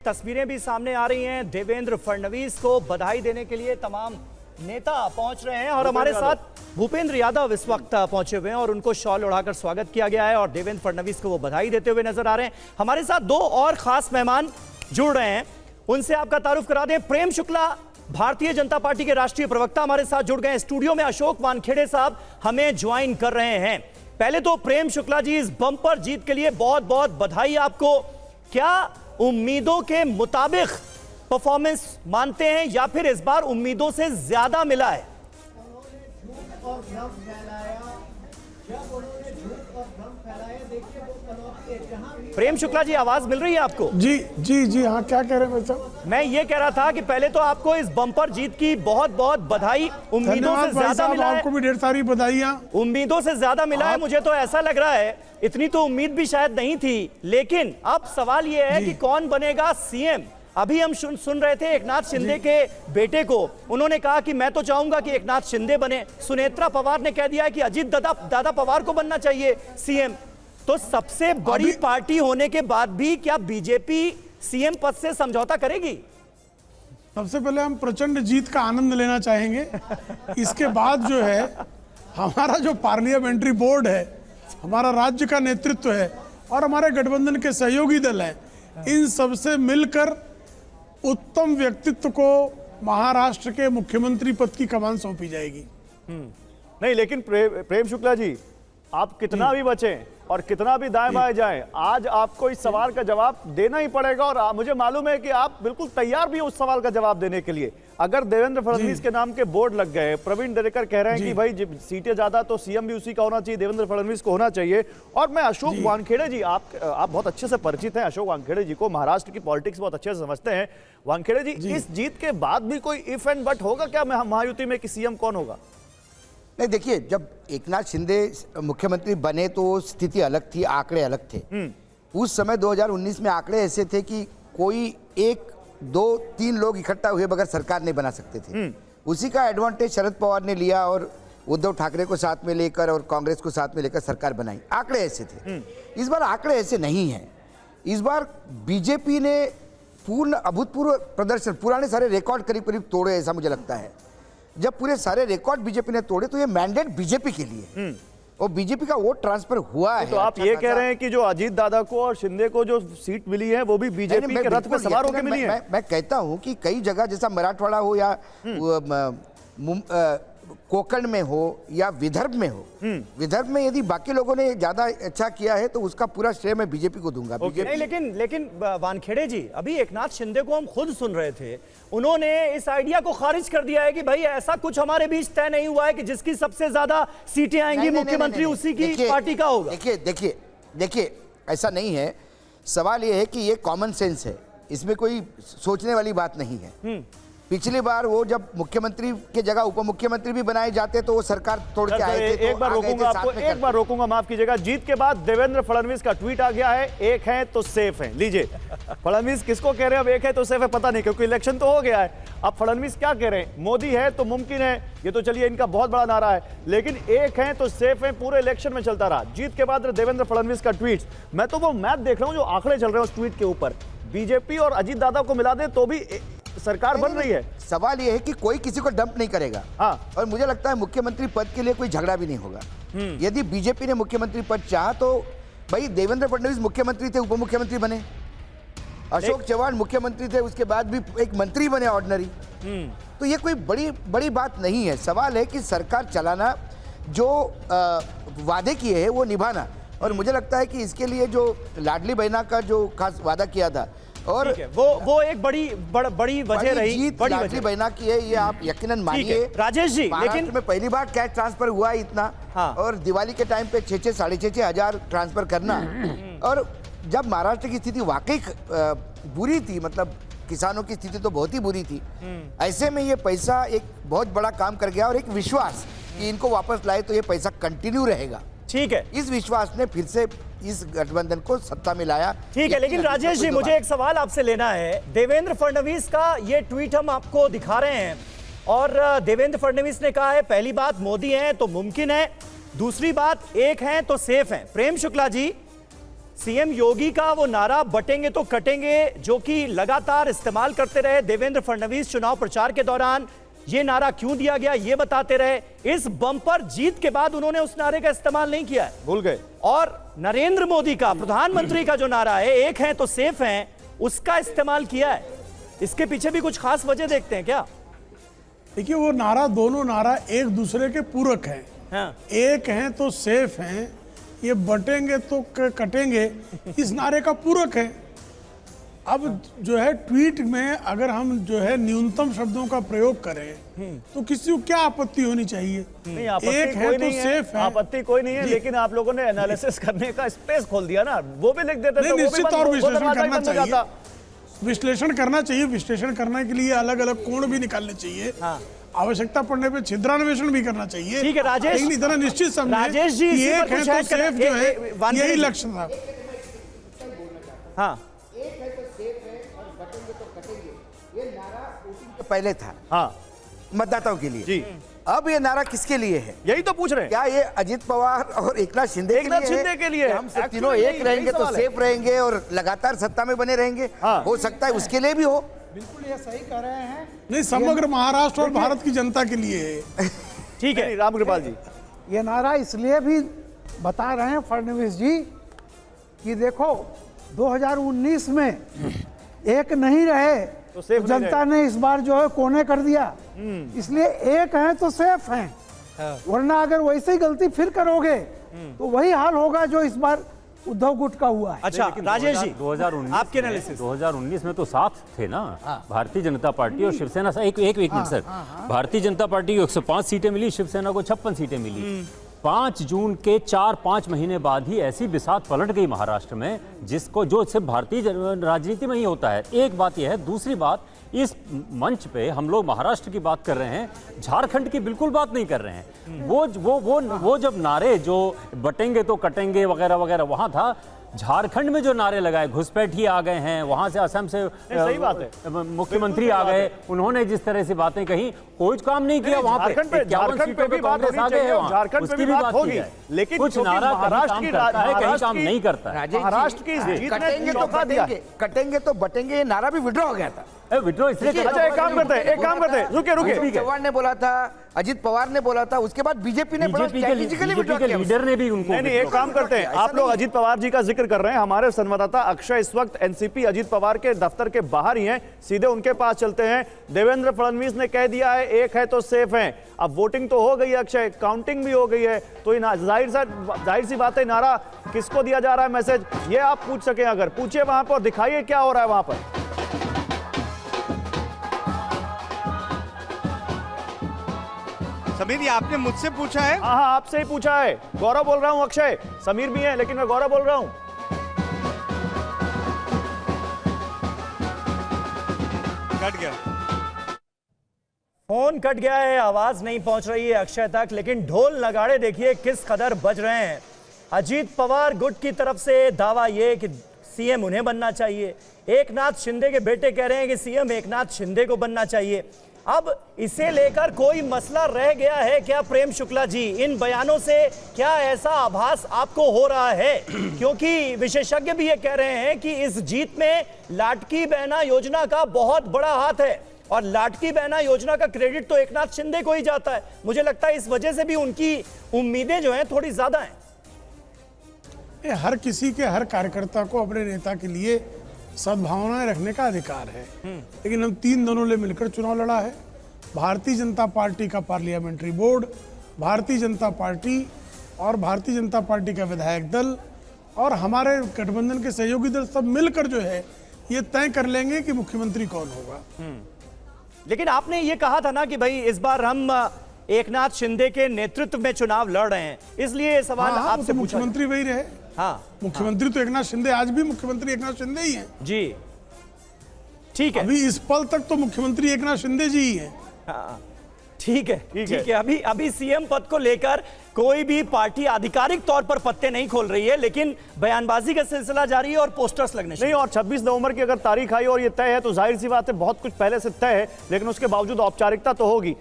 तस्वीरें भी सामने आ रही हैं। देवेंद्र फडणवीस को बधाई देने के लिए तमाम नेता पहुंच रहे हैं और हमारे साथ भूपेंद्र यादव इस वक्त पहुंचे हुए हैं और उनको शॉल उड़ाकर स्वागत किया गया है और देवेंद्र फडणवीस को वो बधाई देते हुए नजर आ रहे हैं। हमारे साथ दो और खास मेहमान जुड़ रहे हैं, उनसे आपका तारुफ करा दें। प्रेम शुक्ला भारतीय जनता पार्टी के राष्ट्रीय प्रवक्ता हमारे साथ जुड़ गए। स्टूडियो में अशोक वानखेड़े साहब हमें ज्वाइन कर रहे हैं। पहले तो प्रेम शुक्ला जी, इस बम्पर जीत के लिए बहुत बहुत बधाई आपको। क्या उम्मीदों के मुताबिक परफॉर्मेंस मानते हैं या फिर इस बार उम्मीदों से ज्यादा मिला है? प्रेम शुक्ला जी, आवाज मिल रही है आपको? जी जी जी हाँ, क्या कह रहे हैं भाई साहब? मैं ये कह रहा था कि पहले तो आपको इस बम्पर जीत की बहुत बहुत बधाई। उम्मीदों से ज्यादा मिला है। आपको भी ढेर सारी बधाइयां। उम्मीदों से ज्यादा मिला है। मुझे तो ऐसा लग रहा है, इतनी तो उम्मीद भी शायद नहीं थी, लेकिन अब सवाल यह है कि कौन बनेगा सीएम। अभी हम सुन रहे थे एकनाथ शिंदे के बेटे को, उन्होंने कहा कि मैं तो चाहूंगा कि एकनाथ शिंदे बने। सुनेत्रा पवार ने कह दिया है कि अजीत दादा पवार को बनना चाहिए सीएम। तो सबसे बड़ी पार्टी होने के बाद भी क्या बीजेपी सीएम पद से समझौता करेगी? सबसे पहले हम प्रचंड जीत का आनंद लेना चाहेंगे। इसके बाद जो है, हमारा जो पार्लियामेंट्री बोर्ड है, हमारा राज्य का नेतृत्व है और हमारे गठबंधन के सहयोगी दल हैं, इन सबसे मिलकर उत्तम व्यक्तित्व को महाराष्ट्र के मुख्यमंत्री पद की कमान सौंपी जाएगी। नहीं, लेकिन प्रेम शुक्ला जी, आप कितना भी बचें और कितना भी दाएं बाएं जाएं, आज आपको इस सवाल का जवाब देना ही पड़ेगा और मुझे मालूम है कि आप बिल्कुल तैयार भी हैं उस सवाल का जवाब देने के लिए। अगर देवेंद्र फडणवीस के नाम के बोर्ड लग गए, प्रवीण दरेकर कह रहे हैं कि भाई सीटें ज्यादा तो सीएम भी उसी का होना चाहिए, देवेंद्र फडणवीस को होना चाहिए। और मैं अशोक वानखेड़े जी, आप बहुत अच्छे से परिचित हैं अशोक वानखेड़े जी को, महाराष्ट्र की पॉलिटिक्स बहुत अच्छे से समझते हैं। वानखेड़े जी, इस जीत के बाद भी कोई इफ एंड बट होगा क्या महायुति में कि सीएम कौन होगा? नहीं, देखिए, जब एकनाथ शिंदे मुख्यमंत्री बने तो स्थिति अलग थी, आंकड़े अलग थे। उस समय 2019 में आंकड़े ऐसे थे कि कोई 1, 2, 3 लोग इकट्ठा हुए बगैर सरकार नहीं बना सकते थे। उसी का एडवांटेज शरद पवार ने लिया और उद्धव ठाकरे को साथ में लेकर और कांग्रेस को साथ में लेकर सरकार बनाई। आंकड़े ऐसे थे। इस बार आंकड़े ऐसे नहीं हैं। इस बार बीजेपी ने पूर्ण अभूतपूर्व प्रदर्शन, पुराने सारे रिकॉर्ड करीब करीब तोड़े, ऐसा मुझे लगता है। जब पूरे सारे रिकॉर्ड बीजेपी ने तोड़े तो ये मैंडेट बीजेपी के लिए और बीजेपी का वोट ट्रांसफर हुआ है। तो आप ये कह रहे हैं कि जो अजीत दादा को और शिंदे को जो सीट मिली है वो भी बीजेपी के रथ पे सवार होकर मिली है? मैं कहता हूं कि कई जगह, जैसा मराठवाड़ा हो या कोकण में हो या विदर्भ में हो, विदर्भ में यदि बाकी लोगों ने ज्यादा अच्छा किया है तो उसका पूरा श्रेय मैं बीजेपी को दूंगा। नहीं, लेकिन वानखेड़े जी, अभी एकनाथ शिंदे को हम खुद सुन रहे थे, उन्होंने इस आइडिया को खारिज कर दिया है कि भाई ऐसा कुछ हमारे बीच तय नहीं हुआ है कि जिसकी सबसे ज्यादा सीटें आएंगी मुख्यमंत्री उसी की पार्टी का होगा। देखिए, ऐसा नहीं है। सवाल यह है कि ये कॉमन सेंस है, इसमें कोई सोचने वाली बात नहीं है। पिछली बार वो जब मुख्यमंत्री के जगह उप मुख्यमंत्री भी बनाए जाते तो वो सरकार तोड़ के आए थे। एक बार रोकूंगा आपको, एक बार रोकूंगा, माफ कीजिएगा। जीत के बाद देवेंद्र फडणवीस का ट्वीट आ गया है, एक है तो सेफ है। लीजिए, फडणवीस किसको कह रहे हैं अब एक है तो सेफ है? पता नहीं, क्योंकि इलेक्शन तो हो गया है। अब फडणवीस क्या कह रहे हैं? मोदी है तो मुमकिन है, ये तो चलिए इनका बहुत बड़ा नारा है, लेकिन एक है तो सेफ है पूरे इलेक्शन में चलता रहा। जीत के बाद देवेंद्र फडणवीस का ट्वीट, मैं तो वो मैथ देख रहा हूं जो आंकड़े चल रहे हैं उस ट्वीट के ऊपर। बीजेपी और अजीत दादा को मिला दे तो भी सरकार बन रही है। सवाल यह है कि कोई किसी को डंप नहीं करेगा। हाँ। और मुझे लगता है मुख्यमंत्री पद के लिए कोई झगड़ा भी नहीं होगा। यदि बीजेपी ने मुख्यमंत्री पद चाहा तो भाई देवेंद्र फडणवीस मुख्यमंत्री थे, उप मुख्यमंत्री बने, अशोक चौहान मुख्यमंत्री थे, उसके बाद भी एक मंत्री बने ऑर्डिनरी। तो ये कोई बड़ी बात नहीं है। सवाल है कि सरकार चलाना, जो वादे किए हैं वो निभाना। और मुझे लगता है कि इसके लिए जो लाडली बहना का जो खास वादा किया था और वो एक बड़ी वजह रही, बड़ी लाडली बहना की है, ये आप यकीनन मानिए राजेश जी। लेकिन में पहली बार कैश ट्रांसफर हुआ इतना। हाँ। और दिवाली के टाइम पे 6,000 साढ़े 6,000 हजार ट्रांसफर करना। और जब महाराष्ट्र की स्थिति वाकई बुरी थी, मतलब किसानों की स्थिति तो बहुत ही बुरी थी, ऐसे में ये पैसा एक बहुत बड़ा काम कर गया और एक विश्वास कि इनको वापस लाए तो ये पैसा कंटिन्यू रहेगा। ठीक है, इस विश्वास ने फिर से इस गठबंधन को सत्ता में लाया। ठीक है, लेकिन राजेश जी, मुझे एक सवाल आपसे लेना है। देवेंद्र फडणवीस का ये ट्वीट हम आपको दिखा रहे हैं और देवेंद्र फडणवीस ने कहा है, पहली बात मोदी हैं तो मुमकिन है, दूसरी बात एक हैं तो सेफ हैं। प्रेम शुक्ला जी, सीएम योगी का वो नारा बटेंगे तो कटेंगे, जो कि लगातार इस्तेमाल करते रहे देवेंद्र फडणवीस चुनाव प्रचार के दौरान, ये नारा क्यों दिया गया ये बताते रहे। इस बम्पर जीत के बाद उन्होंने उस नारे का इस्तेमाल नहीं किया है, भूल गए। और नरेंद्र मोदी का, प्रधानमंत्री का जो नारा है, एक है तो सेफ हैं, उसका इस्तेमाल किया है। इसके पीछे भी कुछ खास वजह देखते हैं क्या? देखिए, वो नारा, दोनों नारा एक दूसरे के पूरक हैं। हाँ। एक हैं तो सेफ हैं, ये बटेंगे तो कटेंगे इस नारे का पूरक है। अब जो है ट्वीट में अगर हम जो है न्यूनतम शब्दों का प्रयोग करें तो किसी को क्या आपत्ति होनी चाहिए? नहीं, आपत्ति एक है कोई तो नहीं है, सेफ है। आपत्ति कोई नहीं है, लेकिन आप लोगों ने एनालिसिस करने का स्पेस खोल दिया ना, वो भी लिख देते नहीं, तो वो भी निश्चित बंद- और वो विश्लेषण दरवाजा ही करना बंद हो चाहिए। जाता। विश्लेषण करना चाहिए। विश्लेषण करने के लिए अलग अलग कोण भी निकालने चाहिए। हाँ। आवश्यकता पड़ने पे छिद्रान्वेषण भी करना चाहिए। ठीक है, राजेश। लेकिन इतना निश्चित समझे राजेश जी, कि इसी पर एक है कुछ तो ऐड करना- सेफ जो है, वन यही मिनट। लक्ष्य था। हाँ, तो पहले था हाँ मतदाताओं के लिए। जी, अब ये नारा किसके लिए है? यही तो पूछ रहे हैं। क्या ये अजित पवार और एकनाथ शिंदे एकनाथ शिंदे के लिए कि है। हम सब Actually तीनों यही- एक रहेंगे यही तो सवाल है। सेफ रहेंगे और लगातार सत्ता में बने रहेंगे? हाँ। हो सकता है उसके लिए भी हो। बिल्कुल ये सही कह रहे हैं। नहीं, समग्र महाराष्ट्र और भारत की जनता के लिए है। ठीक है। नहीं, रामकृपाल जी, ये नारा इसलिए भी बता रहे हैं फडणवीस जी कि देखो 2019 में एक नहीं रहे तो सेफ नहीं जनता ने इस बार जो है कोने कर दिया, इसलिए एक हैं तो सेफ हैं। वरना अगर वैसे ही गलती फिर करोगे तो वही हाल होगा जो इस बार उद्धव गुट का हुआ है। अच्छा, राजेश जी, 2019 आपके एनालिसिस। 2019 में तो साथ थे ना भारतीय जनता पार्टी और शिवसेना। एक minute sir, Bharatiya Janata party को 105 सीटें मिली, शिवसेना को 56 सीटें मिली। 5 जून के 4-5 महीने बाद ही ऐसी बिसात पलट गई महाराष्ट्र में, जिसको जो सिर्फ भारतीय राजनीति में ही होता है। एक बात यह है। दूसरी बात, इस मंच पे हम लोग महाराष्ट्र की बात कर रहे हैं, झारखंड की बिल्कुल बात नहीं कर रहे हैं। वो जब नारे जो बटेंगे तो कटेंगे वगैरह वगैरह वहां था, झारखंड में जो नारे लगाए, घुसपैठी आ गए हैं वहां से, असम से सही बात है। मुख्यमंत्री आ गए, उन्होंने जिस तरह से बातें कही, कोई काम नहीं किया वहां पे। झारखंड पे 51 सीटों भी पे बात कांग्रेस होनी आ गए चाहिए, हैं वहां, झारखंड पे उसकी भी भी बात बात होगी। की जाए। लेकिन कुछ क्योंकि नारा महाराष्ट्र कहीं की काम करता है, कहीं काम की- नहीं करता है। राजेश जी, महाराष्ट्र की इस जीत ने कटेंगे तो धोखा दिया। कटेंगे तो बटेंगे, ये नारा भी विड्रॉ हो गया था। विड्रॉ इसलिए कर- अच्छा, एक काम करते हैं, रुके अशोक चव्हाण ने बोला था, अजित पवार ने बोला था, उसके बाद बीजेपी ने बड़ा बीजेपी स्ट्रैटेजिकली के विड्रॉ किया। लीडर ने भी उनको नहीं, एक काम करते हैं, आप लोग अजीत पवार जी का जिक्र कर रहे हैं, हमारे संवाददाता अक्षय इस वक्त एनसीपी अजीत पवार के दफ्तर के बाहर ही हैं, सीधे उनके पास चलते हैं। देवेंद्र फडणवीस ने कह दिया है एक है तो सेफ है। अब वोटिंग तो हो गई है अक्षय, काउंटिंग भी हो गई है, तो जाहिर सी बात है, नारा किसको दिया जा रहा है मैसेज, ये आप पूछ सके अगर, पूछिए वहां पर, दिखाइए क्या हो रहा है वहां पर। समीर, ये आपने मुझसे पूछा है? हाँ, आपसे ही पूछा है। गौरव बोल रहा हूं, अक्षय, समीर भी है लेकिन मैं गौरव बोल रहा हूं। कट गया। फोन कट गया है, आवाज नहीं पहुंच रही है अक्षय तक, लेकिन ढोल नगाड़े देखिए किस कदर बज रहे हैं। अजीत पवार गुट की तरफ से दावा ये कि सीएम उन्हें बनना चाहिए, एकनाथ शिंदे के बेटे कह रहे हैं कि सीएम एकनाथ शिंदे को बनना चाहिए। अब इसे लेकर कोई मसला रह गया है क्या प्रेम शुक्ला जी? इन बयानों से क्या ऐसा आभास आपको हो रहा है? क्योंकि विशेषज्ञ भी ये कह रहे हैं कि इस जीत में लाटकी बहना योजना का बहुत बड़ा हाथ है, और लाटकी बहना योजना का क्रेडिट तो एकनाथ शिंदे को ही जाता है। मुझे लगता है इस वजह से भी उनकी उम्मीदें जो हैं थोड़ी ज्यादा हैं। हर किसी के, हर कार्यकर्ता को अपने नेता के लिए सद्भावनाएं रखने का अधिकार है। लेकिन हम 3 दलों ने मिलकर चुनाव लड़ा है। भारतीय जनता पार्टी का parliamentary board, Bharatiya Janata party और भारतीय जनता पार्टी का विधायक दल और हमारे गठबंधन के सहयोगी दल सब मिलकर जो है ये तय कर लेंगे कि मुख्यमंत्री कौन होगा। लेकिन आपने ये कहा था ना कि भाई इस बार हम एकनाथ शिंदे के नेतृत्व में चुनाव लड़ रहे हैं, इसलिए ये सवाल हाँ, वो आपसे तो पूछा। मुख्यमंत्री वही रहे। हाँ मुख्यमंत्री तो एकनाथ शिंदे, आज भी मुख्यमंत्री एकनाथ शिंदे ही हैं। जी, ठीक है। अभी इस पल तक तो मुख्यमंत्री एकनाथ शिंदे जी ही हैं। हाँ, ठीक है। अभी सीएम पद को लेकर कोई भी पार्टी आधिकारिक तौर पर पत्ते नहीं खोल रही है, लेकिन बयानबाजी का सिलसिला जारी है और पोस्टर्स लगने नहीं, और 26 नवंबर की अगर तारीख आई और ये तय है तो जाहिर सी बात है बहुत कुछ पहले से तय है, लेकिन उसके बावजूद औपचारिकता तो होगी।